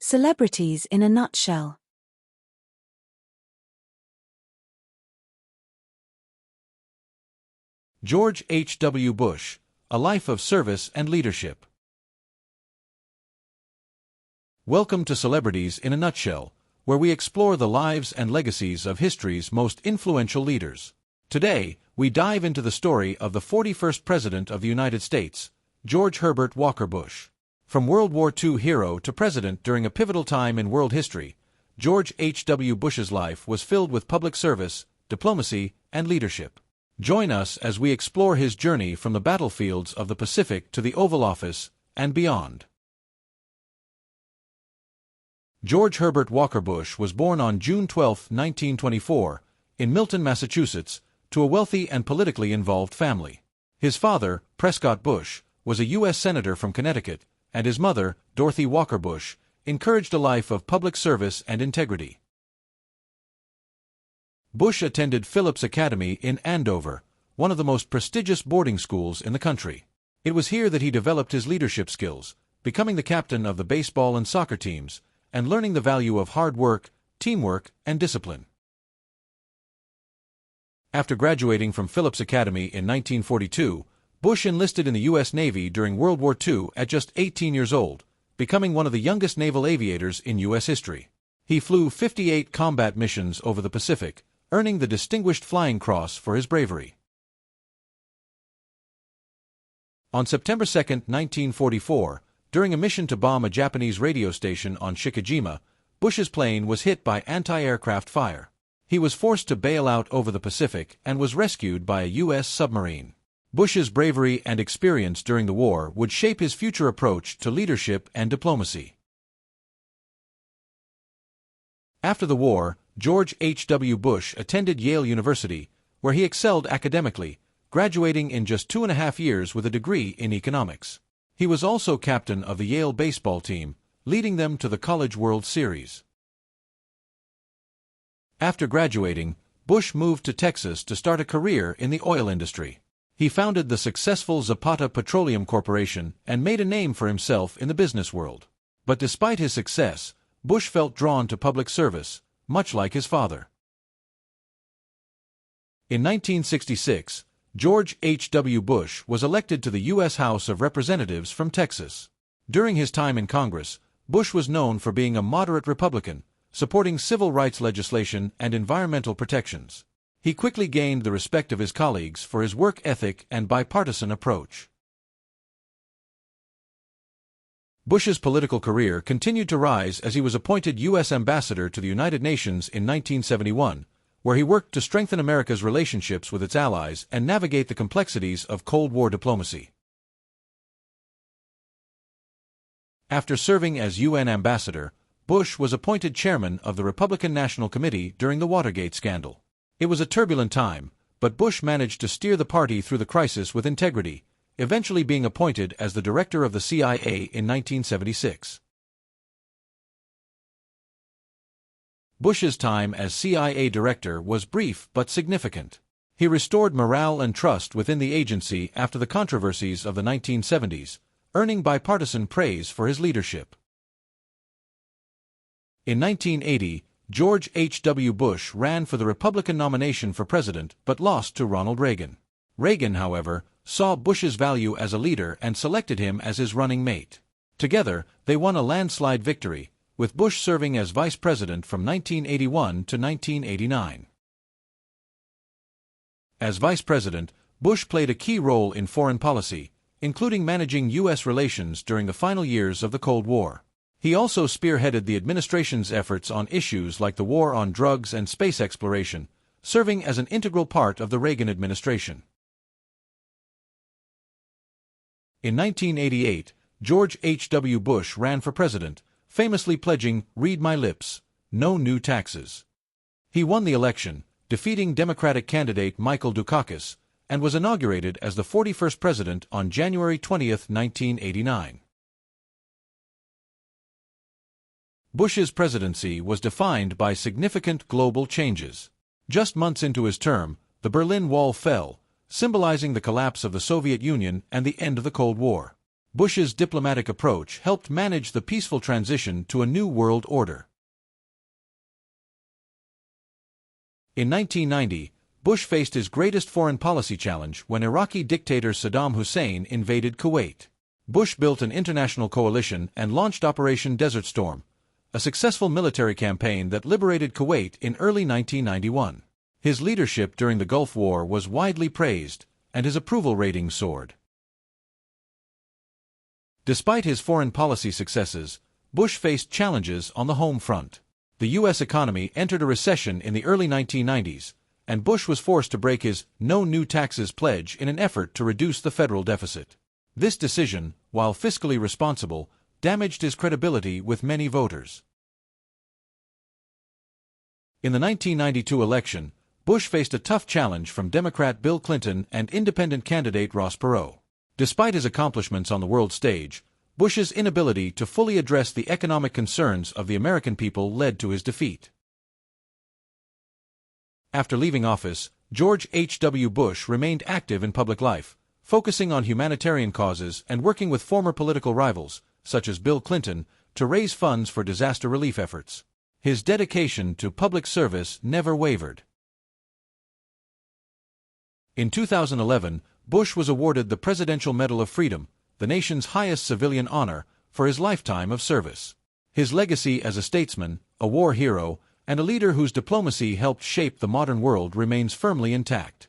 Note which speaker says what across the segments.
Speaker 1: Celebrities in a nutshell.
Speaker 2: George H.W. Bush, A Life of Service and Leadership. Welcome to Celebrities in a Nutshell, where we explore the lives and legacies of history's most influential leaders. Today, we dive into the story of the 41st President of the United States, George Herbert Walker Bush. From World War II hero to president during a pivotal time in world history, George H.W. Bush's life was filled with public service, diplomacy, and leadership. Join us as we explore his journey from the battlefields of the Pacific to the Oval Office and beyond. George Herbert Walker Bush was born on June 12, 1924, in Milton, Massachusetts, to a wealthy and politically involved family. His father, Prescott Bush, was a U.S. Senator from Connecticut, and his mother, Dorothy Walker Bush, encouraged a life of public service and integrity. Bush attended Phillips Academy in Andover, one of the most prestigious boarding schools in the country. It was here that he developed his leadership skills, becoming the captain of the baseball and soccer teams, and learning the value of hard work, teamwork, and discipline. After graduating from Phillips Academy in 1942, Bush enlisted in the U.S. Navy during World War II at just 18 years old, becoming one of the youngest naval aviators in U.S. history. He flew 58 combat missions over the Pacific, earning the Distinguished Flying Cross for his bravery. On September 2, 1944, during a mission to bomb a Japanese radio station on Shikijima, Bush's plane was hit by anti-aircraft fire. He was forced to bail out over the Pacific and was rescued by a U.S. submarine. Bush's bravery and experience during the war would shape his future approach to leadership and diplomacy. After the war, George H.W. Bush attended Yale University, where he excelled academically, graduating in just 2.5 years with a degree in economics. He was also captain of the Yale baseball team, leading them to the College World Series. After graduating, Bush moved to Texas to start a career in the oil industry. He founded the successful Zapata Petroleum Corporation and made a name for himself in the business world. But despite his success, Bush felt drawn to public service, much like his father. In 1966, George H.W. Bush was elected to the U.S. House of Representatives from Texas. During his time in Congress, Bush was known for being a moderate Republican, supporting civil rights legislation and environmental protections. He quickly gained the respect of his colleagues for his work ethic and bipartisan approach. Bush's political career continued to rise as he was appointed U.S. Ambassador to the United Nations in 1971, where he worked to strengthen America's relationships with its allies and navigate the complexities of Cold War diplomacy. After serving as UN ambassador, Bush was appointed chairman of the Republican National Committee during the Watergate scandal. It was a turbulent time, but Bush managed to steer the party through the crisis with integrity, eventually being appointed as the director of the CIA in 1976. Bush's time as CIA director was brief but significant. He restored morale and trust within the agency after the controversies of the 1970s, earning bipartisan praise for his leadership. In 1980, George H.W. Bush ran for the Republican nomination for president but lost to Ronald Reagan. Reagan, however, saw Bush's value as a leader and selected him as his running mate. Together, they won a landslide victory, with Bush serving as vice president from 1981 to 1989. As vice president, Bush played a key role in foreign policy, including managing U.S. relations during the final years of the Cold War. He also spearheaded the administration's efforts on issues like the war on drugs and space exploration, serving as an integral part of the Reagan administration. In 1988, George H.W. Bush ran for president, famously pledging, "Read my lips, no new taxes." He won the election, defeating Democratic candidate Michael Dukakis, and was inaugurated as the 41st president on January 20, 1989. Bush's presidency was defined by significant global changes. Just months into his term, the Berlin Wall fell, symbolizing the collapse of the Soviet Union and the end of the Cold War. Bush's diplomatic approach helped manage the peaceful transition to a new world order. In 1990, Bush faced his greatest foreign policy challenge when Iraqi dictator Saddam Hussein invaded Kuwait. Bush built an international coalition and launched Operation Desert Storm, a successful military campaign that liberated Kuwait in early 1991. His leadership during the Gulf War was widely praised, and his approval rating soared. Despite his foreign policy successes, Bush faced challenges on the home front. The U.S. economy entered a recession in the early 1990s, and Bush was forced to break his "no new taxes" pledge in an effort to reduce the federal deficit. This decision, while fiscally responsible, damaged his credibility with many voters. In the 1992 election, Bush faced a tough challenge from Democrat Bill Clinton and independent candidate Ross Perot. Despite his accomplishments on the world stage, Bush's inability to fully address the economic concerns of the American people led to his defeat. After leaving office, George H.W. Bush remained active in public life, focusing on humanitarian causes and working with former political rivals, such as Bill Clinton, to raise funds for disaster relief efforts. His dedication to public service never wavered. In 2011, Bush was awarded the Presidential Medal of Freedom, the nation's highest civilian honor, for his lifetime of service. His legacy as a statesman, a war hero, and a leader whose diplomacy helped shape the modern world remains firmly intact.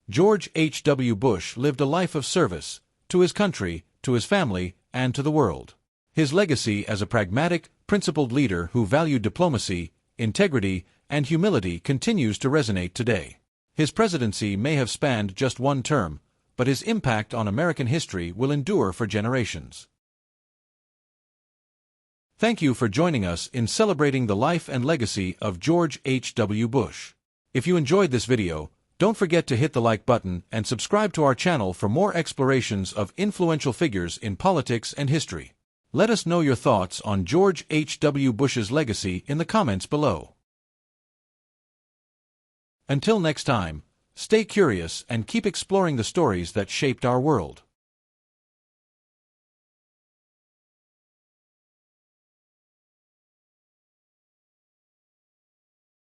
Speaker 2: George H.W. Bush lived a life of service, to his country, to his family, and to the world. His legacy as a pragmatic, principled leader who valued diplomacy, integrity, and humility continues to resonate today. His presidency may have spanned just one term, but his impact on American history will endure for generations. Thank you for joining us in celebrating the life and legacy of George H.W. Bush. If you enjoyed this video, don't forget to hit the like button and subscribe to our channel for more explorations of influential figures in politics and history. Let us know your thoughts on George H.W. Bush's legacy in the comments below. Until next time, stay curious and keep exploring the stories that shaped our world.